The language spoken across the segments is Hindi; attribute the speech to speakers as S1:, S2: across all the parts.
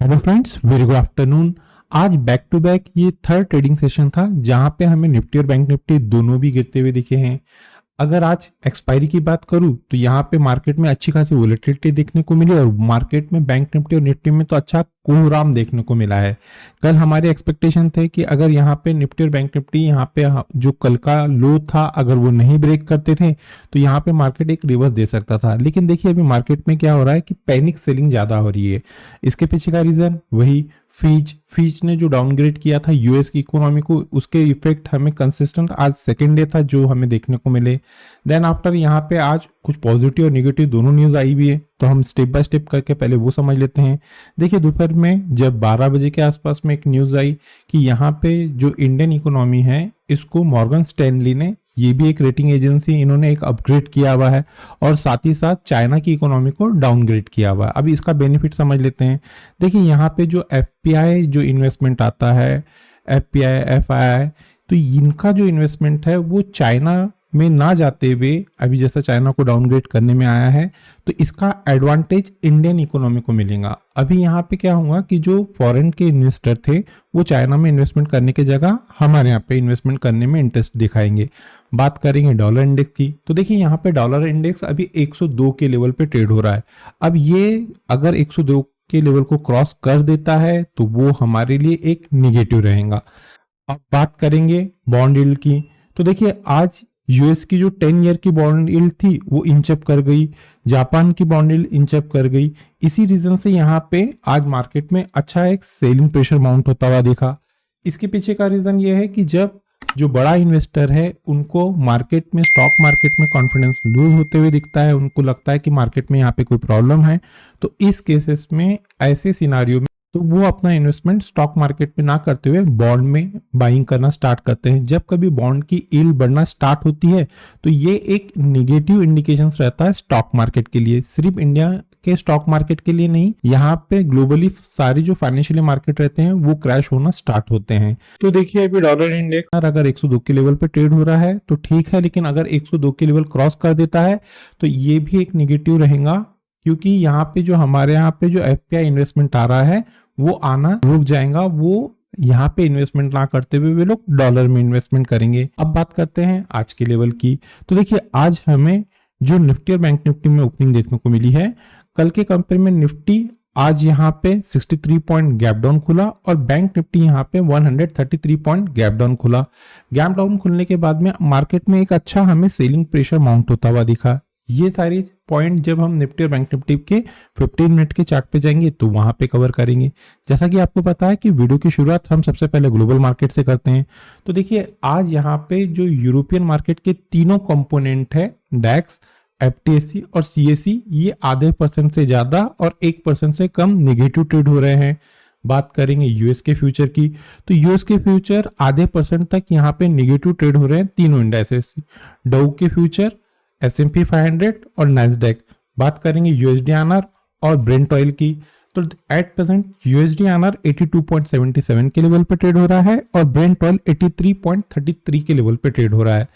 S1: Hello friends, very good afternoon. आज बैक टू बैक ये थर्ड ट्रेडिंग सेशन था जहां पे हमें निफ्टी और बैंक निफ्टी दोनों भी गिरते हुए दिखे हैं। अगर आज एक्सपायरी की बात करूं तो यहाँ पे मार्केट में अच्छी खासी वोलेटिलिटी देखने को मिली और मार्केट में बैंक निफ्टी और निफ्टी में तो अच्छा कोहराम देखने को मिला है। कल हमारे एक्सपेक्टेशन थे कि अगर यहाँ पे निफ्टी और बैंक निफ्टी यहाँ पे जो कल का लो था अगर वो नहीं ब्रेक करते थे तो यहाँ पे मार्केट एक रिवर्स दे सकता था। लेकिन देखिए अभी मार्केट में क्या हो रहा है कि पैनिक सेलिंग ज्यादा हो रही है। इसके पीछे का रीजन वही फीच ने जो डाउनग्रेड किया था यूएस की इकोनॉमी को, उसके इफेक्ट हमें कंसिस्टेंट आज सेकेंड डे था जो हमें देखने को मिले। देन आफ्टर यहाँ पे आज कुछ पॉजिटिव और निगेटिव दोनों न्यूज आई भी है, तो हम स्टेप बाय स्टेप करके पहले वो समझ लेते हैं। देखिए दोपहर में जब 12 बजे के आसपास में एक न्यूज आई कि यहाँ पे जो इंडियन इकोनॉमी है इसको मॉर्गन स्टैनली ने, ये भी एक रेटिंग एजेंसी, इन्होंने एक अपग्रेड किया हुआ है और साथ ही साथ चाइना की इकोनॉमी को डाउनग्रेड किया हुआ है। अभी इसका बेनिफिट समझ लेते हैं। देखिए यहाँ पे जो एफपीआई जो इन्वेस्टमेंट आता है, एफपीआई एफआई, तो इनका जो इन्वेस्टमेंट है वो चाइना में ना जाते हुए अभी जैसा चाइना को डाउनग्रेड करने में आया है, तो इसका एडवांटेज इंडियन इकोनॉमी को मिलेगा। अभी यहाँ पे क्या हुआ कि जो फॉरेन के इन्वेस्टर थे वो चाइना में इन्वेस्टमेंट करने की जगह हमारे यहाँ पे इन्वेस्टमेंट करने में इंटरेस्ट दिखाएंगे। बात करेंगे डॉलर इंडेक्स की, तो देखिए यहाँ पे डॉलर इंडेक्स अभी 102 के लेवल पे ट्रेड हो रहा है। अब ये अगर 102 के लेवल को क्रॉस कर देता है तो वो हमारे लिए एक निगेटिव रहेगा। अब बात करेंगे बॉन्ड यील्ड की, तो देखिए आज यूएस की जो 10 ईयर की बॉन्ड यील्ड थी वो इंचअप कर गई, जापान की बॉन्ड यील्ड इंचअप कर गई। इसी रीजन से यहाँ पे आज मार्केट में अच्छा एक सेलिंग प्रेशर माउंट होता हुआ देखा। इसके पीछे का रीजन ये है कि जब जो बड़ा इन्वेस्टर है उनको मार्केट में, स्टॉक मार्केट में कॉन्फिडेंस लूज होते हुए दिखता है, उनको लगता है कि मार्केट में यहाँ पे कोई प्रॉब्लम है, तो इस केसेस में, ऐसे सिनारियो में तो वो अपना इन्वेस्टमेंट स्टॉक मार्केट में ना करते हुए बॉन्ड में बाइंग करना स्टार्ट करते हैं। जब कभी बॉन्ड की यील्ड बढ़ना स्टार्ट होती है तो ये एक निगेटिव इंडिकेशंस रहता है स्टॉक मार्केट के लिए, सिर्फ इंडिया के स्टॉक मार्केट के लिए नहीं, यहाँ पे ग्लोबली सारी जो फाइनेंशियल मार्केट रहते हैं वो क्रैश होना स्टार्ट होते हैं। तो देखिए अभी डॉलर इंडेक्स अगर 102 के लेवल पे ट्रेड हो रहा है तो ठीक है, लेकिन अगर 102 के लेवल क्रॉस कर देता है तो ये भी एक निगेटिव रहेगा, क्योंकि यहाँ पे जो हमारे यहाँ पे जो एफपीआई इन्वेस्टमेंट आ रहा है वो आना रुक जाएगा। वो यहाँ पे इन्वेस्टमेंट ना करते हुए वे लोग डॉलर में इन्वेस्टमेंट करेंगे। अब बात करते हैं आज के लेवल की, तो देखिए आज हमें जो निफ्टी और बैंक निफ्टी में ओपनिंग देखने को मिली है, कल के कंपेयर में निफ्टी आज यहाँ पे 63 पॉइंट गैप डाउन खुला और बैंक निफ्टी यहाँ पे 133 पॉइंट गैप डाउन खुला। गैप डाउन खुलने के बाद में मार्केट में एक अच्छा हमें सेलिंग प्रेशर माउंट होता हुआ दिखा। ये सारी पॉइंट जब हम निफ्टी और बैंक निफ्टी के 15 मिनट के चार्ट पे जाएंगे तो वहां पे कवर करेंगे। जैसा कि आपको पता है कि वीडियो की शुरुआत हम सबसे पहले ग्लोबल मार्केट से करते हैं, तो देखिए आज यहाँ पे जो यूरोपियन मार्केट के तीनों कंपोनेंट है, डैक्स, एफटीएससी और सीएसई, ये आधे % से ज्यादा और 1% से कम निगेटिव ट्रेड हो रहे हैं। बात करेंगे यूएस के फ्यूचर की, तो यूएस के फ्यूचर आधे % तक यहाँ पे निगेटिव ट्रेड हो रहे हैं तीनों इंडेक्सेस, डाउ के फ्यूचर, S&P 500 और नैस्डैक। बात करेंगे यूएसडी आरआर और ब्रेंट ऑयल की, तो एट प्रेजेंट यूएसडी आरआर 82.77 के लेवल पे ट्रेड हो रहा है और ब्रेंट ऑयल 83.33 के लेवल पे ट्रेड हो रहा है।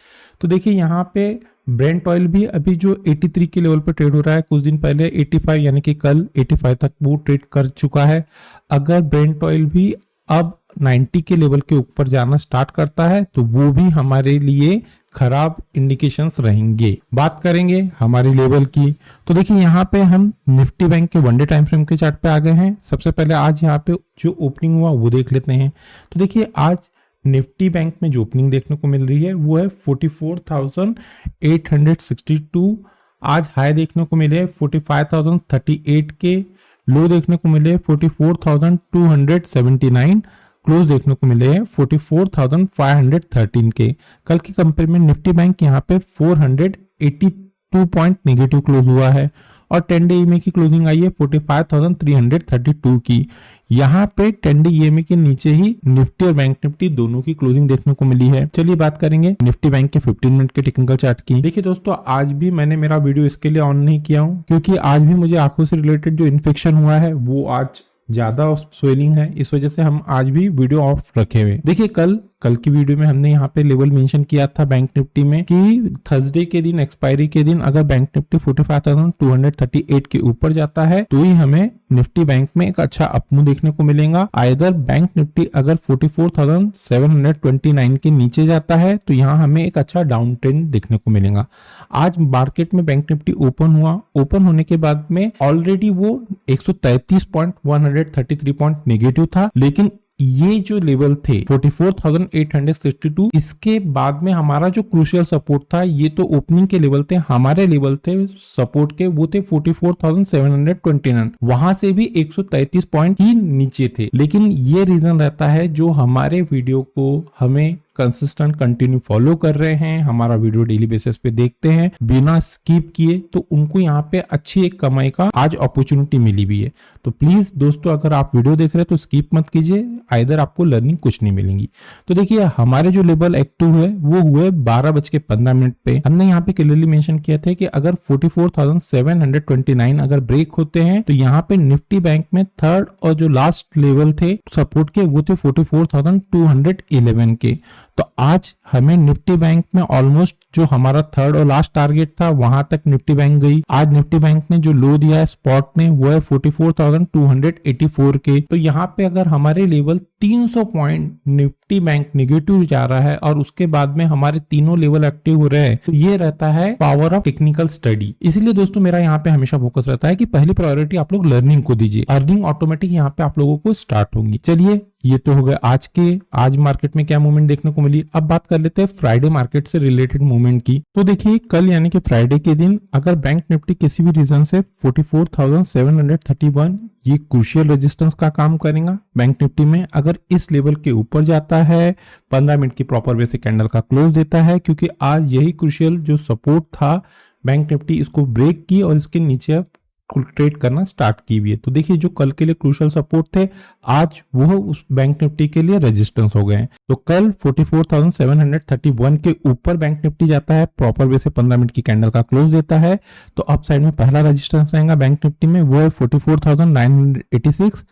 S1: तो देखिए यहाँ पे ब्रेंट ऑयल भी अभी जो 83 के लेवल पे ट्रेड हो रहा है, कुछ दिन पहले 85 यानी कि कल 85 तक वो ट्रेड कर चुका है। अगर ब्रेंट ऑयल भी अब 90 के लेवल के ऊपर जाना स्टार्ट करता है तो वो भी हमारे लिए खराब इंडिकेशंस रहेंगे। बात करेंगे हमारी लेवल की, तो देखिए यहाँ पे हम निफ्टी बैंक के वन डे टाइम फ्रेम के चार्ट पे आ गए हैं। सबसे पहले आज यहाँ पे जो ओपनिंग हुआ वो देख लेते हैं। तो देखिए आज निफ्टी बैंक में जो ओपनिंग देखने को मिल रही है वो है 44,862। आज हाई देखने को मिले 45,038 के, लो देखने को मिले 44,279, क्लोज देखने को मिले हैं 44,513 के। कल के कंपेयर में निफ्टी बैंक यहाँ पे 482 पॉइंट नेगेटिव क्लोज हुआ है और 10 डे ईएमए की क्लोजिंग आई है 45,332 की। यहाँ पे 10 डे ईएमए के नीचे ही निफ्टी और बैंक निफ्टी दोनों की क्लोजिंग देखने को मिली है। चलिए बात करेंगे निफ्टी बैंक के 15 मिनट के टेक्निकल चार्ट की। देखिए दोस्तों, आज भी मैंने मेरा वीडियो इसके लिए ऑन नहीं किया हूँ क्योंकि आज भी मुझे आंखों से रिलेटेड जो इन्फेक्शन हुआ है वो आज ज्यादा स्वेलिंग है, इस वजह से हम आज भी वीडियो ऑफ रखे हुए। देखिए कल कल की वीडियो में हमने यहाँ पे लेवल मेंशन किया था बैंक निफ्टी में कि थर्सडे के दिन, एक्सपायरी के दिन अगर बैंक निफ्टी 45,238 के ऊपर जाता है तो ही हमें निफ्टी बैंक में एक अच्छा अपमूव देखने को मिलेगा। आइदर बैंक निफ्टी अगर 44,729 के नीचे जाता है तो यहाँ हमें एक अच्छा डाउन ट्रेंड देखने को मिलेगा। आज मार्केट में बैंक निफ्टी ओपन हुआ, ओपन होने के बाद में ऑलरेडी वो 133 पॉइंट 133 पॉइंट नेगेटिव था, लेकिन ये जो लेवल थे 44,862, इसके बाद में हमारा जो क्रूशियल सपोर्ट था, ये तो ओपनिंग के लेवल थे, हमारे लेवल थे सपोर्ट के वो थे 44,729, वहां से भी 133 पॉइंट ही नीचे थे। लेकिन ये रीजन रहता है जो हमारे वीडियो को हमें कंसिस्टेंट कंटिन्यू फॉलो कर रहे हैं, हमारा वीडियो डेली बेसिस पे देखते हैं बिना स्किप किए, तो उनको यहाँ पे अच्छी एक कमाई का आज अपॉर्चुनिटी मिली भी है। तो प्लीज दोस्तों, अगर आप वीडियो देख रहे हैं तो स्किप मत कीजिए, आइदर आपको लर्निंग कुछ नहीं मिलेंगी। तो देखिए हमारे जो लेवल एक्टिव है वो हुए 12:15 पे। हमने यहाँ पे क्लियरली मेंशन किया था कि अगर 44,729 अगर ब्रेक होते हैं तो यहाँ पे निफ्टी बैंक में थर्ड और जो लास्ट लेवल थे सपोर्ट के वो थे 44,211 के। तो आज हमें निफ्टी बैंक में ऑलमोस्ट जो हमारा थर्ड और लास्ट टारगेट था वहां तक निफ्टी बैंक गई। आज निफ्टी बैंक ने जो लो दिया है स्पॉट में वो है 44,284 के। तो यहाँ पे अगर हमारे level 300 point Nifty bank negative जा रहा है और उसके बाद में हमारे तीनों लेवल एक्टिव हो रहे हैं, तो ये रहता है पावर ऑफ टेक्निकल स्टडी। इसलिए दोस्तों मेरा यहाँ पे हमेशा फोकस रहता है कि पहली प्रायोरिटी आप लोग लर्निंग को दीजिए, अर्निंग ऑटोमेटिक यहाँ पे आप लोगों को स्टार्ट होंगी। चलिए ये तो हो गया आज मार्केट में क्या मूवमेंट देखने को मिली। अब बात कर लेते हैं फ्राइडे मार्केट से रिलेटेड मूवमेंट की। तो देखिए कल यानी कि फ्राइडे के दिन अगर बैंक निफ्टी किसी भी रीजन से 44,731 ये क्रूशियल रेजिस्टेंस का काम करेगा बैंक निफ्टी में। अगर इस लेवल के ऊपर जाता है, 15 मिनट की प्रॉपर वे से कैंडल का क्लोज देता है, क्योंकि आज यही क्रूशियल जो सपोर्ट था बैंक निफ्टी इसको ब्रेक की और इसके नीचे ट्रेड करना स्टार्ट की हुई है। तो देखिए जो कल के लिए क्रूशियल सपोर्ट थे आज वो उस बैंक निफ्टी के लिए रेजिस्टेंस हो गए हैं। तो कल 44,731 के ऊपर बैंक निफ्टी जाता है, प्रॉपर वे से 15 मिनट की कैंडल का क्लोज देता है, तो अप साइड में पहला रेजिस्टेंस रहेगा बैंक निफ्टी में वो है 44,986।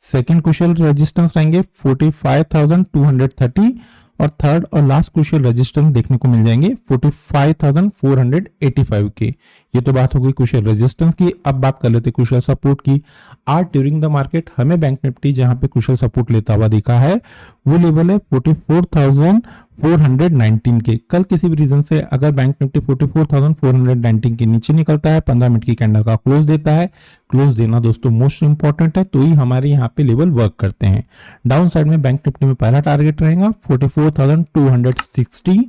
S1: सेकेंड क्रूशियल रेजिस्टेंस रहेंगे 45,230 और थर्ड और लास्ट क्रूशियल रेजिस्टेंस देखने को मिल जाएंगे 45,485 के। ये तो बात हो गई क्रूशियल रेजिस्टेंस की। अब बात कर लेते हैं क्रूशियल सपोर्ट की। आज ड्यूरिंग द मार्केट हमें बैंक निफ्टी जहां पे क्रूशियल सपोर्ट लेता हुआ दिखा है वो लेवल है 44,419 के। कल किसी भी रीजन से अगर बैंक निफ्टी 44,419 के नीचे निकलता है, 15 मिनट की कैंडल का क्लोज देता है, क्लोज देना दोस्तों मोस्ट इंपॉर्टेंट है, तो ही हमारे यहाँ पे लेवल वर्क करते हैं। डाउन साइड में बैंक निफ्टी में पहला टारगेट रहेगा 44,260,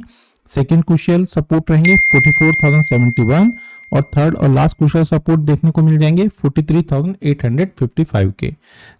S1: सेकेंड क्रूशियल सपोर्ट रहेंगे 44,071 और थर्ड और लास्ट क्रूशियल सपोर्ट देखने को मिल जाएंगे 43,855 के।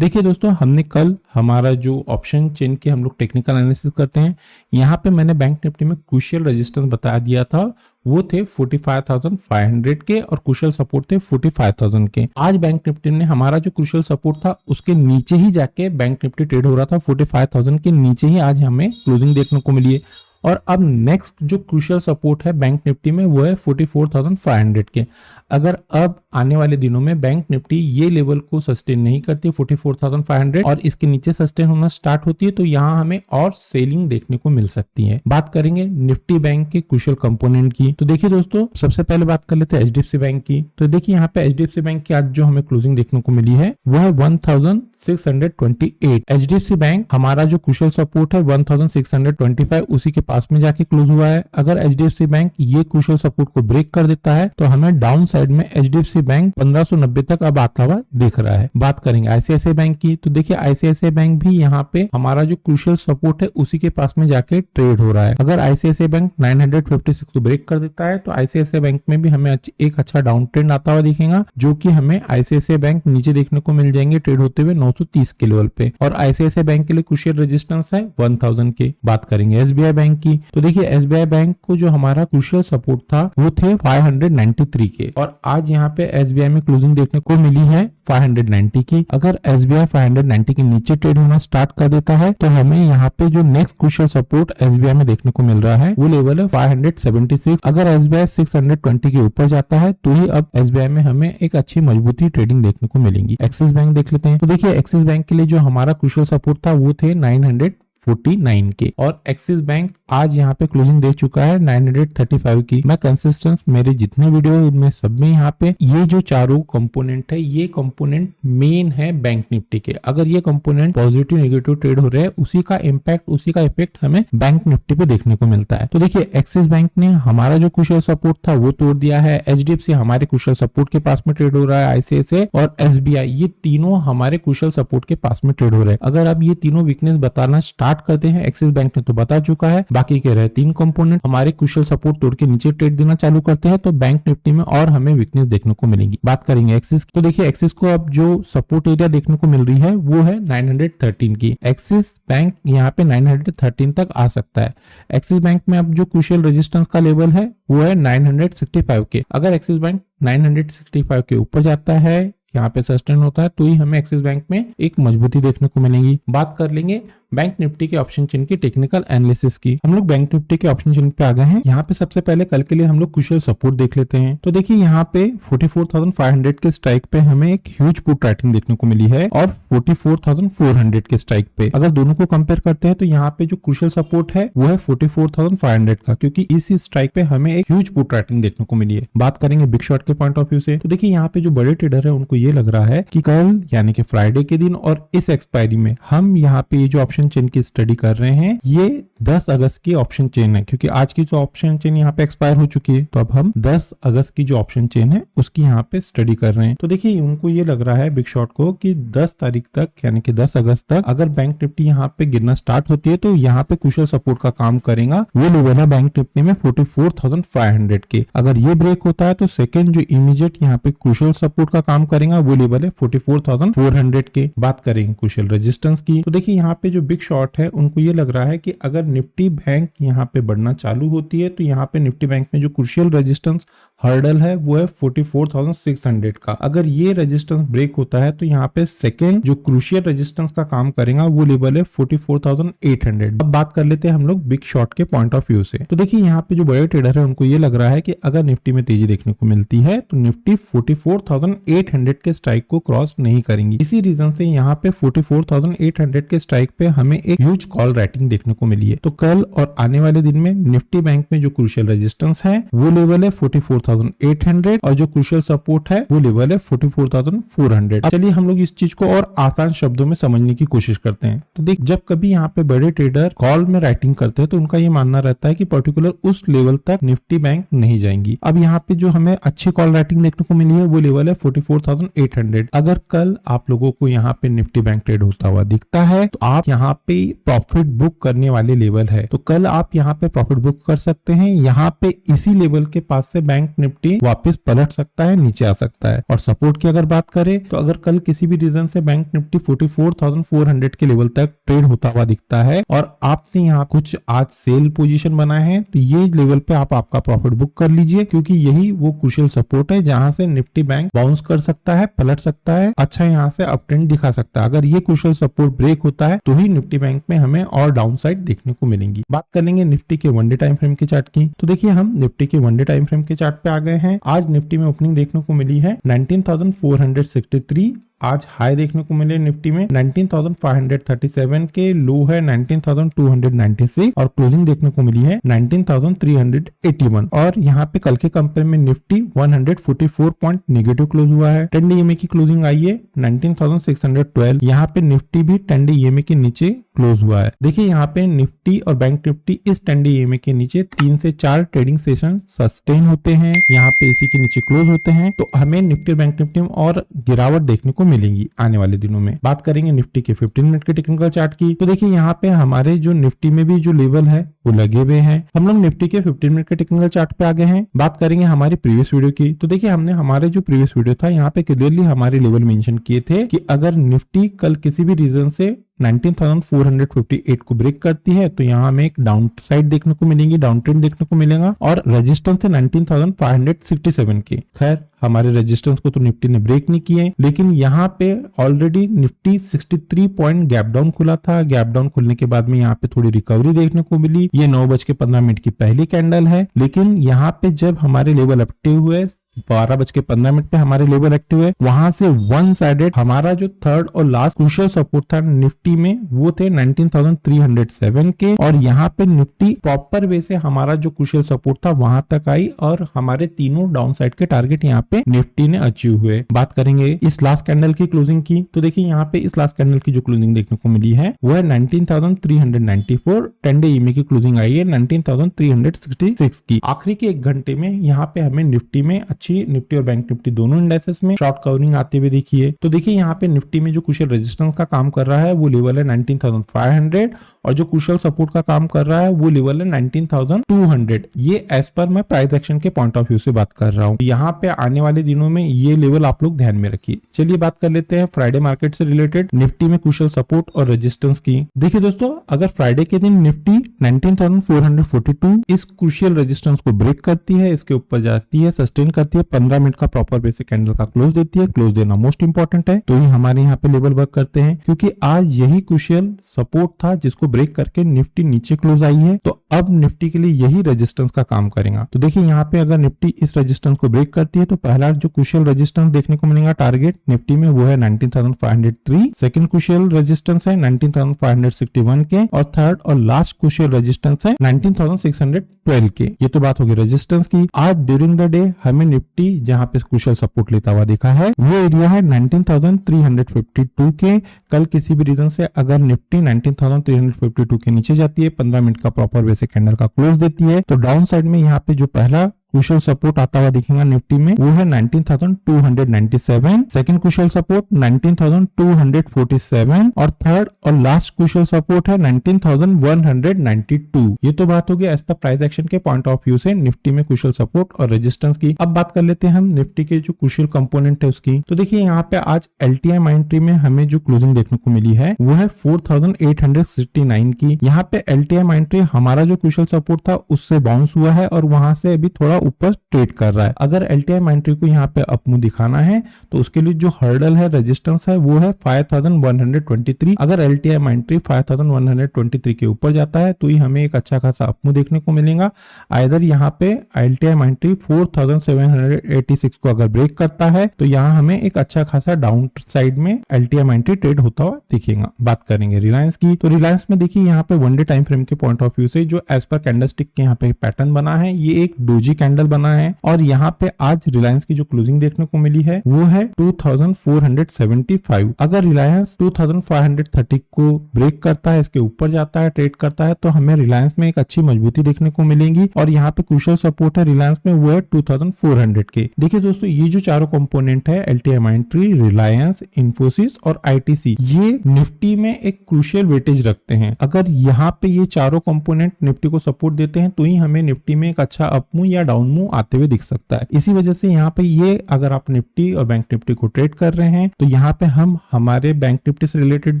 S1: देखिए दोस्तों हमने कल हमारा जो ऑप्शन चेन के हम लोग टेक्निकल एनालिसिस करते हैं, यहाँ पे मैंने बैंक निफ्टी में क्रूशियल रेजिस्टेंस बता दिया था, वो थे 45,500 के और क्रूशियल सपोर्ट थे 45,000 के। आज बैंक निफ्टी ने हमारा जो क्रूशियल सपोर्ट था उसके नीचे ही जाके बैंक निफ्टी ट्रेड हो रहा था, 45,000 के नीचे ही आज हमें क्लोजिंग देखने को मिली है। और अब नेक्स्ट जो क्रूशियल सपोर्ट है बैंक निफ्टी में वो है 44,500 के। अगर अब आने वाले दिनों में बैंक निफ्टी ये लेवल को सस्टेन नहीं करती 44,500 और इसके नीचे सस्टेन होना स्टार्ट होती है तो यहाँ हमें और सेलिंग देखने को मिल सकती है। बात करेंगे निफ्टी बैंक के क्रूशियल कंपोनेंट की। तो देखिए दोस्तों सबसे पहले बात कर लेते हैं एचडीएफसी बैंक की। तो देखिए यहाँ पे एचडीएफसी बैंक की आज जो हमें क्लोजिंग देखने को मिली है वो है 1,628। एचडीएफसी बैंक हमारा जो क्रूशियल सपोर्ट है 1,625 उसी के पास में जाके क्लोज हुआ है। अगर एचडीएफसी बैंक ये क्रूशियल सपोर्ट को ब्रेक कर देता है तो हमें डाउन साइड में एचडीएफसी बैंक 1590 तक अब आता हुआ दिख रहा है। बात करेंगे आईसीआईसीआई बैंक की। तो देखिए आईसीआईसीआई बैंक भी यहाँ पे हमारा जो क्रूशियल सपोर्ट है उसी के पास में जाके ट्रेड हो रहा है। अगर आईसीआईसीआई बैंक 956 को ब्रेक कर देता है तो आईसीआईसीआई बैंक में भी हमें एक अच्छा डाउन ट्रेंड आता हुआ दिखेगा, जो कि हमें आईसीआईसीआई बैंक नीचे देखने को मिल जाएंगे ट्रेड होते हुए 930 के लेवल पे। और आईसीआईसीआई बैंक के लिए क्रूशियल रेजिस्टेंस है 1000 के। बात करेंगे एसबीआई बैंक की। तो देखिए एसबीआई बैंक को जो हमारा क्रूशियल सपोर्ट था वो थे 593 के और आज यहाँ पे एसबीआई में क्लोजिंग देखने को मिली है 590 की। अगर एसबीआई 590 के नीचे ट्रेड होना स्टार्ट कर देता है तो हमें यहाँ पे जो नेक्स्ट क्रूशियल सपोर्ट एसबीआई में देखने को मिल रहा है वो लेवल है 576। अगर एसबीआई 620 के ऊपर जाता है तो ही अब एसबीआई में हमें एक अच्छी मजबूती ट्रेडिंग देखने को मिलेगी। एक्सिस बैंक देख लेते हैं। तो देखिए एक्सिस बैंक के लिए जो हमारा क्रूशियल सपोर्ट था वो थे 950 949 के। और एक्सिस बैंक आज यहाँ पे क्लोजिंग दे चुका है 935 की। मैं कंसिस्टेंट मेरे जितने वीडियो है उनमें सब में यहाँ पे ये जो चारों कंपोनेंट है, ये कंपोनेंट मेन है बैंक निफ्टी के। अगर ये कंपोनेंट पॉजिटिव नेगेटिव ट्रेड हो रहे हैं, उसी का इम्पैक्ट, उसी का इफेक्ट हमें बैंक निफ्टी पे देखने को मिलता है। तो देखिए एक्सिस बैंक ने हमारा जो क्रूशियल सपोर्ट था वो तोड़ दिया है, एचडीएफसी हमारे क्रूशियल सपोर्ट के पास में ट्रेड हो रहा है, आईसीआईसीआई और एसबीआई ये तीनों हमारे क्रूशियल सपोर्ट के पास में ट्रेड हो रहे हैं। अगर अब ये तीनों वीकनेस बताना स्टार्ट करते हैं, एक्सिस बैंक ने तो बता चुका है, बाकी के रहे तीन कंपोनेंट हमारे क्रूशियल सपोर्ट तोड़ के नीचे ट्रेड देना चालू करते हैं, तो बैंक निफ्टी में और हमें वीकनेस देखने को मिलेगी। बात करेंगे एक्सिस, तो देखिए एक्सिस को अब जो सपोर्ट एरिया देखने को मिल रही है वो है 913 की। एक्सिस बैंक यहाँ पे 913 तक आ सकता है। एक्सिस बैंक में अब जो क्रूशियल रेजिस्टेंस का लेवल है वो है 965 के। अगर एक्सिस बैंक 965 के ऊपर जाता है, यहाँ पे सस्टेन होता है, तो ही हमें एक्सिस बैंक में एक मजबूती देखने को मिलेगी। बात कर लेंगे बैंक निफ्टी के ऑप्शन चेन की टेक्निकल एनालिसिस की। हम लोग बैंक निफ्टी के ऑप्शन चेन पे आ गए हैं। यहाँ पे सबसे पहले कल के लिए हम लोग क्रूशियल सपोर्ट देख लेते हैं। तो देखिए यहाँ पे 44,500 के स्ट्राइक पे हमें एक ह्यूज पुट राइटिंग देखने को मिली है और 44,400 के स्ट्राइक पे अगर दोनों को कंपेयर करते हैं तो यहाँ पे जो क्रूशियल सपोर्ट है वो है 44,500 का, क्योंकि इसी स्ट्राइक पे हमें एक ह्यूज पुट राइटिंग देखने को मिली है। बात करेंगे बिग शॉट के पॉइंट ऑफ व्यू से, तो देखिए यहाँ पे जो बड़े ट्रेडर है उनको ये लग रहा है कि कल यानी कि फ्राइडे के दिन और इस एक्सपायरी में हम यहाँ पे ये जो ऑप्शन चेन की स्टडी कर रहे हैं ये 10 अगस्त की ऑप्शन चेन है, क्योंकि आज की जो ऑप्शन चेन यहाँ पे एक्सपायर हो चुकी है, तो अब हम 10 अगस्त की जो ऑप्शन चेन है उसकी यहाँ पे स्टडी कर रहे हैं। तो देखिए उनको ये लग रहा है बिग शॉट को कि 10 तारीख तक यानी कि 10 अगस्त तक अगर बैंक निफ्टी यहाँ पे गिरना स्टार्ट होती है तो यहाँ पे क्रूशियल सपोर्ट का काम करेगा। वो लेवल है बैंक निफ्टी में 44,500 के। अगर ये ब्रेक होता है तो सेकेंड जो इमीडिएट यहाँ पे क्रूशियल सपोर्ट का काम करेगा वो लेवल है 44,400 के। बात करेंगे क्रूशियल रेजिस्टेंस की, तो देखिए यहाँ पे जो बिग शॉट है उनको ये लग रहा है कि अगर निफ्टी बैंक यहाँ पे बढ़ना चालू होती है तो यहाँ पे निफ्टी बैंक में जो क्रूशियल रेजिस्टेंस हर्डल है वो है 44,600 का। अगर ये रेजिस्टेंस ब्रेक होता है तो यहाँ पे सेकेंड जो क्रूशियल रेजिस्टेंस का काम करेगा वो लेवल है 44,800। अब बात कर लेते हैं हम लोग बिग शॉट के पॉइंट ऑफ व्यू से। तो देखिए यहाँ पे जो बड़े ट्रेडर है उनको ये लग रहा है कि अगर निफ्टी में तेजी देखने को मिलती है तो निफ्टी 44,800 के स्ट्राइक को क्रॉस नहीं करेंगी। इसी रीजन से यहाँ पे 44,800 के स्ट्राइक पे हमें एक ह्यूज कॉल राइटिंग देखने को मिली है। तो कल और आने वाले दिन में निफ्टी बैंक में जो क्रूशियल रेजिस्टेंस है वो लेवल है 44,800 और जो क्रूशियल सपोर्ट है वो लेवल है 44,400। चलिए हम लोग इस चीज को और आसान शब्दों में समझने की कोशिश करते हैं। तो देख, जब कभी यहाँ पे बड़े ट्रेडर कॉल में राइटिंग करते हैं तो उनका ये मानना रहता है कि पर्टिकुलर उस लेवल तक निफ्टी बैंक नहीं जाएंगी। अब यहाँ पे जो हमें अच्छी कॉल राइटिंग देखने को मिली है वो लेवल है 44,800। अगर कल आप लोगों को यहाँ पे निफ्टी बैंक ट्रेड होता हुआ दिखता है तो आप यहाँ पे प्रॉफिट बुक करने वाले लेवल है, तो कल आप यहाँ पे प्रॉफिट बुक कर सकते हैं। यहाँ पे इसी लेवल के पास से बैंक निफ्टी वापस पलट सकता है, नीचे आ सकता है। और सपोर्ट की अगर बात करें तो अगर कल किसी भी रीजन से बैंक निफ्टी 44,400 के लेवल तक ट्रेड होता हुआ दिखता है और आपने यहाँ कुछ आज सेल पोजीशन बनाए हैं तो ये लेवल पे आप आपका प्रॉफिट बुक कर लीजिए, क्योंकि यही वो क्रूशियल सपोर्ट है जहां से निफ्टी बैंक बाउंस कर सकता है, पलट सकता है, अच्छा यहाँ से अप ट्रेंड दिखा सकता है। अगर ये क्रूशियल सपोर्ट ब्रेक होता है तो ही निफ्टी बैंक में हमें और डाउन साइड देखने को मिलेंगी। बात कर लेंगे निफ्टी के वन डे टाइम फ्रेम के चार्ट की, तो देखिए हम निफ्टी के वन डे टाइम फ्रेम के चार्ट पे आ गए हैं। आज निफ्टी में ओपनिंग देखने को मिली है 19,463, आज हाई देखने को मिले निफ्टी में 19,537 के, लो है 19,296 और क्लोजिंग देखने को मिली है 19,381। और यहाँ पे कल के कंपेयर में निफ्टी 144 पॉइंट नेगेटिव क्लोज हुआ है। 10 डे ईएमए की क्लोजिंग आई है 19,612। यहाँ पे निफ्टी भी 10 डे ईएमए के नीचे क्लोज हुआ है। देखिए यहाँ पे निफ्टी और बैंक निफ्टी इस 10 डे ईएमए के नीचे 3 से 4 ट्रेडिंग सेशन सस्टेन होते हैं, यहाँ पे इसी के नीचे क्लोज होते हैं, तो हमें निफ्टी और बैंक निफ्टी में और गिरावट देखने को मिलेंगी आने वाले दिनों में। बात करेंगे निफ्टी के 15 मिनट के टेक्निकल चार्ट की, तो देखिए यहाँ पे हमारे जो निफ्टी में भी जो लेवल है वो लगे हुए हैं। हम लोग निफ्टी के 15 मिनट के टेक्निकल चार्ट पे आ गए हैं। बात करेंगे हमारी प्रीवियस वीडियो की, तो देखिए हमने हमारे जो प्रीवियस वीडियो था यहाँ पे क्लियरली हमारे लेवल मेंशन किए थे कि अगर निफ्टी कल किसी भी रीजन से 19,458 को ब्रेक करती है तो यहाँ हमें एक डाउन साइड देखने को मिलेंगी, डाउन ट्रेंड देखने को मिलेगा और रेजिस्टेंस है 19,567 के। खैर हमारे रेजिस्टेंस को तो निफ्टी ने ब्रेक नहीं किए, लेकिन यहाँ पे already Nifty 63 point gap down खुला था। गैप डाउन खुलने के बाद में यहाँ पे थोड़ी रिकवरी देखने को मिली। ये 9:15 की पहली कैंडल है, लेकिन यहाँ पे जब हमारे लेवल अपटे हुए 12:15 पे हमारे लेवल एक्टिव है। वहां से वन साइडेड हमारा जो थर्ड और लास्ट क्रूशियल सपोर्ट था निफ्टी में वो थे 19,307 के, और यहाँ पे निफ्टी प्रॉपर वे से हमारा जो क्रूशियल सपोर्ट था वहां तक आई और हमारे तीनों डाउन साइड के टारगेट यहाँ पे निफ्टी ने अचीव हुए। बात करेंगे इस लास्ट कैंडल की क्लोजिंग की, तो देखिए यहाँ पे इस लास्ट कैंडल की जो क्लोजिंग देखने को मिली है वो है 19,394। 10 डे ईएमए की क्लोजिंग आई है 19,366 की। आखिरी के एक घंटे में यहाँ पे हमें निफ्टी में अच्छी, निफ्टी और बैंक निफ्टी दोनों इंडेक्सेस में शॉर्ट कवरिंग आते हुए देखिए। तो देखिए यहाँ पे निफ्टी में जो क्रूशियल रेजिस्टेंस का काम कर रहा है वो लेवल है 19,500, और जो क्रूशियल सपोर्ट का काम कर रहा है वो लेवल है 19,200। ये एज पर मैं प्राइस एक्शन के पॉइंट ऑफ व्यू से बात कर रहा हूँ। यहाँ पे आने वाले दिनों में ये लेवल आप लोग ध्यान में रखिए। चलिए बात कर लेते हैं फ्राइडे मार्केट से रिलेटेड निफ्टी में क्रूशियल सपोर्ट और रेजिस्टेंस की। देखिए दोस्तों, अगर फ्राइडे के दिन निफ्टी 19,442 इस क्रूशियल रेजिस्टेंस को ब्रेक करती है, इसके ऊपर जाती है, सस्टेन करती है, 15 मिनट का प्रॉपर बेसिक कैंडल का क्लोज देती है, क्लोज देना मोस्ट इंपॉर्टेंट है, तो ही हमारे यहाँ पे लेवल वर्क करते हैं। क्योंकि आज यही क्रूशियल सपोर्ट था जिसको ब्रेक करके निफ्टी नीचे क्लोज आई है, तो अब निफ्टी के लिए यही रेजिस्टेंस का काम करेगा। तो देखिए यहाँ पे अगर निफ्टी इस रेजिस्टेंस को ब्रेक करती है तो पहला जो क्रूशियल रेजिस्टेंस देखने को मिलेगा टारगेट निफ्टी में वो है 19,503, सेकंड क्रूशियल रेजिस्टेंस है 19,561 के, और थर्ड और लास्ट क्रूशियल रेजिस्टेंस है 19,612 के। ये तो बात होगी रेजिस्टेंस की। आज ड्यूरिंग द डे हमें निफ्टी जहां पे क्रूशियल सपोर्ट लेता हुआ देखा है वो एरिया है 19,352 के। कल किसी भी रीजन से अगर निफ्टी 19,352 के नीचे जाती है, 15 मिनट का प्रॉपर बेसिक कैंडल का क्लोज देती है, तो डाउन साइड में यहाँ पे जो पहला क्रूशियल सपोर्ट आता हुआ दिखेगा निफ्टी में वो है 19,297, सेकंड क्रूशियल सपोर्ट 19,247, और थर्ड और लास्ट क्रूशियल सपोर्ट है 19,192। ये तो बात होगी एज पर प्राइस एक्शन के पॉइंट ऑफ व्यू से निफ्टी में क्रूशियल सपोर्ट और रेजिस्टेंस की। अब बात कर लेते हैं हम निफ्टी के जो क्रूशियल कंपोनेंट है उसकी। तो देखिए यहाँ पे आज एलटीआई माइंट्री में हमें जो क्लोजिंग देखने को मिली है वो है 4,869 की। यहाँ पे एलटीआई माइंट्री हमारा जो क्रूशियल सपोर्ट था उससे बाउंस हुआ है और वहां से अभी थोड़ा ऊपर ट्रेड कर रहा है। अगर एलटीआई माइंट्री को यहाँ पे अपमूव दिखाना है तो उसके लिए जो हर्डल है, रेजिस्टेंस है, वो है 5,123। अगर एलटीआई माइंट्री 5,123 के ऊपर जाता है तो ही हमें एक अच्छा खासा अपमूव देखने को मिलेगा। आइदर यहाँ पे एलटीआई माइंट्री 4,786 को अगर ब्रेक करता है तो यहाँ हमें एक अच्छा खासा डाउन साइड में एलटीआई माइंट्री ट्रेड होता हुआ दिखेगा। बात करेंगे रिलायंस की, तो रिलायंस में देखिए यहाँ पे वन डे टाइम फ्रेम के पॉइंट ऑफ व्यू से जो एज पर कैंडलस्टिक के यहाँ पे पैटर्न बना है, ये एक डोजी कैंडल बना है, और यहाँ पे आज रिलायंस की जो क्लोजिंग देखने को मिली है वो है 2,475। अगर रिलायंस 2,530 को ब्रेक करता है, इसके ऊपर जाता है, ट्रेड करता है, तो हमें रिलायंस में एक अच्छी मजबूती देखने को मिलेगी। और यहाँ पे क्रूशियल सपोर्ट है रिलायंस में वो है 2,400 के। देखिए दोस्तों, ये जो चारों कंपोनेंट है एलटीआई माइंट्री, रिलायंस, इन्फोसिस और आईटीसी, ये निफ्टी में एक क्रूशियल वेटेज रखते हैं। अगर यहाँ पे ये चारों कंपोनेंट निफ्टी को सपोर्ट देते हैं तो ही हमें निफ्टी में एक अच्छा अपमूव या डाउन मूव आते हुए दिख सकता है। इसी वजह से यहाँ पे ये अगर आप निफ्टी और बैंक निफ्टी को ट्रेड कर रहे हैं तो यहाँ पे हम हमारे बैंक निफ्टी से रिलेटेड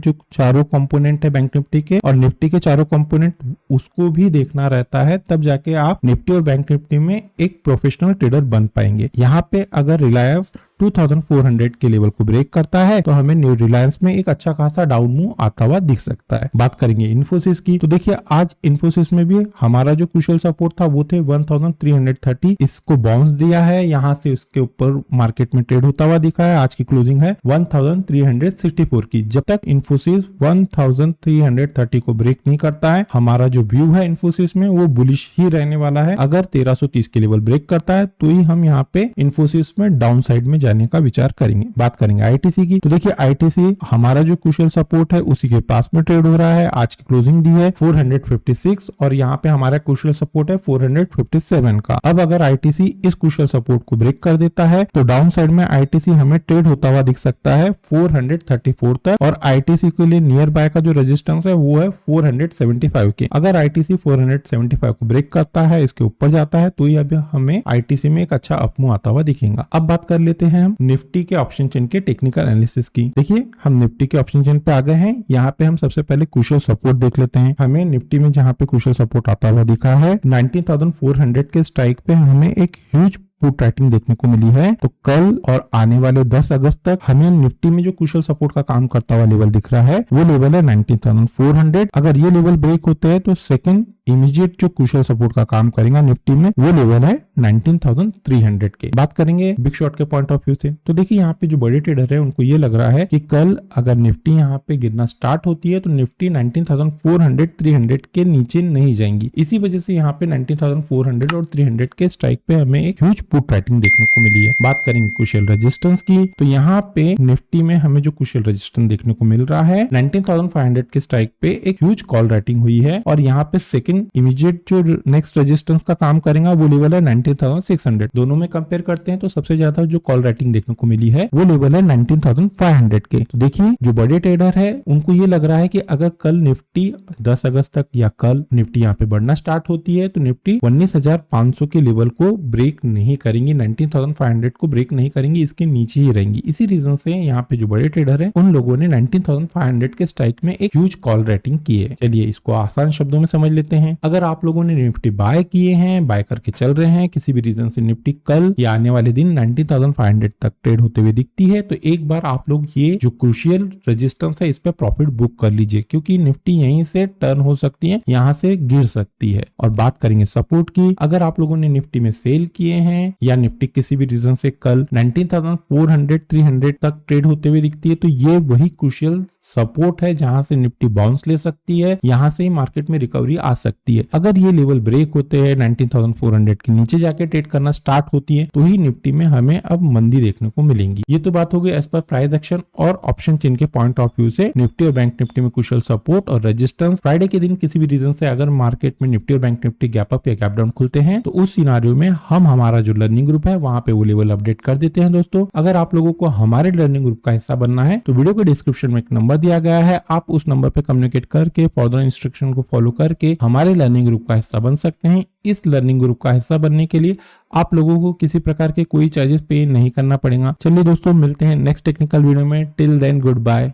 S1: जो चारों कंपोनेंट है बैंक निफ्टी के और निफ्टी के चारों कंपोनेंट उसको भी देखना रहता है, तब जाके आप निफ्टी और बैंक निफ्टी में एक प्रोफेशनल ट्रेडर बन पाएंगे। यहाँ पे अगर रिलायंस 2,400 के लेवल को ब्रेक करता है तो हमें न्यू रिलायंस में एक अच्छा खासा डाउन मूव आता हुआ दिख सकता है। बात करेंगे इन्फोसिस की, तो देखिए आज इन्फोसिस में भी हमारा जो क्रूशियल सपोर्ट था वो थे 1,330, इसको बाउंस दिया है, यहाँ से उसके ऊपर मार्केट में ट्रेड होता हुआ दिखा है। आज की क्लोजिंग है 1,364 की। जब तक इन्फोसिस 1,330 को ब्रेक नहीं करता है, हमारा जो व्यू है इन्फोसिस में वो बुलिश ही रहने वाला है। अगर 1,330 के लेवल ब्रेक करता है तो ही हम यहाँ पे इन्फोसिस में डाउन साइड में जाने का विचार करेंगे। बात करेंगे आईटीसी की, तो देखिए आईटीसी हमारा जो क्रूशियल सपोर्ट है उसी के पास में ट्रेड हो रहा है। आज की क्लोजिंग दी है 456 और यहाँ पे हमारा क्रूशियल सपोर्ट है 457 का। अब अगर आईटीसी इस क्रूशियल सपोर्ट को ब्रेक कर देता है तो डाउन साइड में आईटीसी हमें ट्रेड होता हुआ दिख सकता है 434 तक, और आईटीसी के लिए नियर बाय का जो रेजिस्टेंस है वो है 475 के। अगर आईटीसी 475 को ब्रेक करता है, इसके ऊपर जाता है, तो ही अब हमें आईटीसी में एक अच्छा अपमूव आता हुआ दिखेगा। अब बात कर लेते हैं हम निफ्टी के ऑप्शन चेन के टेक्निकल एनालिसिस की। देखिए हम निफ्टी के ऑप्शन चेन पे आ गए हैं। यहाँ पे हम सबसे पहले क्रूशियल सपोर्ट देख लेते हैं। हमें निफ्टी में जहाँ पे क्रूशियल सपोर्ट आता हुआ दिखा है 19,400 के स्ट्राइक पे हमें एक ह्यूज पुट राइटिंग देखने को मिली है। तो कल और आने वाले 10 अगस्त तक हमें निफ्टी में जो कुशल सपोर्ट का काम करता हुआ लेवल दिख रहा है वो लेवल है 19,400। अगर ये लेवल ब्रेक होते हैं तो सेकंड इमीडिएट जो कुशल सपोर्ट का काम करेगा निफ्टी में वो लेवल है 19,300 के। बात करेंगे बिग शॉट के पॉइंट ऑफ व्यू से, तो देखिए यहाँ पे जो बड़े ट्रेडर है उनको ये लग रहा है कि कल अगर निफ्टी यहाँ पे गिरना स्टार्ट होती है तो निफ्टी 19,400 300 के नीचे नहीं जाएंगी। इसी वजह से यहाँ पे 19,400 और 300 के स्ट्राइक पे हमें एक ह्यूज पुट राइटिंग देखने को मिली है। बात करेंगे कुशल रेजिस्टेंस की, तो यहाँ पे निफ्टी में हमें जो कुशल रेजिस्टेंस देखने को मिल रहा है 19,500 के स्ट्राइक पे एक ह्यूज कॉल राइटिंग हुई है और यहाँ पे सेकंड इमीडिएट जो नेक्स्ट रेजिस्टेंस का काम करेगा वो लेवल है 19,600। दोनों में कंपेयर करते हैं तो सबसे ज्यादा जो कॉल राइटिंग देखने को मिली है वो लेवल है 19,500 के। तो देखिए जो बड़े ट्रेडर है उनको ये लग रहा है कि अगर कल निफ्टी 10 अगस्त तक या कल निफ्टी यहाँ पे बढ़ना स्टार्ट होती है तो निफ्टी 19,500 के लेवल को ब्रेक नहीं करेंगी, 19,500 को ब्रेक नहीं करेंगी, इसके नीचे ही रहेंगी। इसी रीजन से यहाँ पे जो बड़े ट्रेडर है उन लोगों ने 19,500 के स्ट्राइक में एक ह्यूज कॉल राइटिंग की है। चलिए इसको आसान शब्दों में समझ लेते हैं। अगर आप लोगों ने निफ्टी बाय किए हैं, बाय करके चल रहे हैं, किसी भी रीजन से निफ्टी कल या आने वाले दिन 19,500 तक ट्रेड होते हुए दिखती है तो एक बार आप लोग ये जो क्रूशियल रेजिस्टेंस है इस पे प्रॉफिट बुक कर लीजिए, क्योंकि निफ्टी यहीं से टर्न हो सकती है, यहाँ से गिर सकती है। और बात करेंगे सपोर्ट की, अगर आप लोगों ने निफ्टी में सेल किए हैं या निफ्टी किसी भी रीजन से कल 19,400 300 तक ट्रेड होते हुए दिखती है तो ये वही क्रूशियल सपोर्ट है जहां से निफ्टी बाउंस ले सकती है, यहां से ही मार्केट में रिकवरी आ सकती है। अगर ये लेवल ब्रेक होते हैं 19,400 के नीचे जाके ट्रेड करना स्टार्ट होती है तो ही निफ्टी में हमें अब मंदी देखने को मिलेंगी। ये तो बात हो गई एज पर प्राइस एक्शन और ऑप्शन चेन के पॉइंट ऑफ व्यू से निफ्टी और बैंक निफ्टी में कुशल सपोर्ट और रेजिस्टेंस। फ्राइडे के दिन किसी भी रीजन से अगर मार्केट में निफ्टी और बैंक निफ्टी गैप अप या गैप डाउन खुलते हैं तो उस सिनारियो में हम हमारा जो लर्निंग ग्रुप है वहां पे वो लेवल अपडेट कर देते हैं। दोस्तों अगर आप लोगों को हमारे लर्निंग ग्रुप का हिस्सा बनना है तो वीडियो के डिस्क्रिप्शन में एक नंबर दिया गया है, आप उस नंबर पे कम्युनिकेट करके फर्दर इंस्ट्रक्शन को फॉलो करके हमारे लर्निंग ग्रुप का हिस्सा बन सकते हैं। इस लर्निंग ग्रुप का हिस्सा बनने के लिए आप लोगों को किसी प्रकार के कोई चार्जेस पे नहीं करना पड़ेगा। चलिए दोस्तों मिलते हैं नेक्स्ट टेक्निकल वीडियो में। Till then good bye.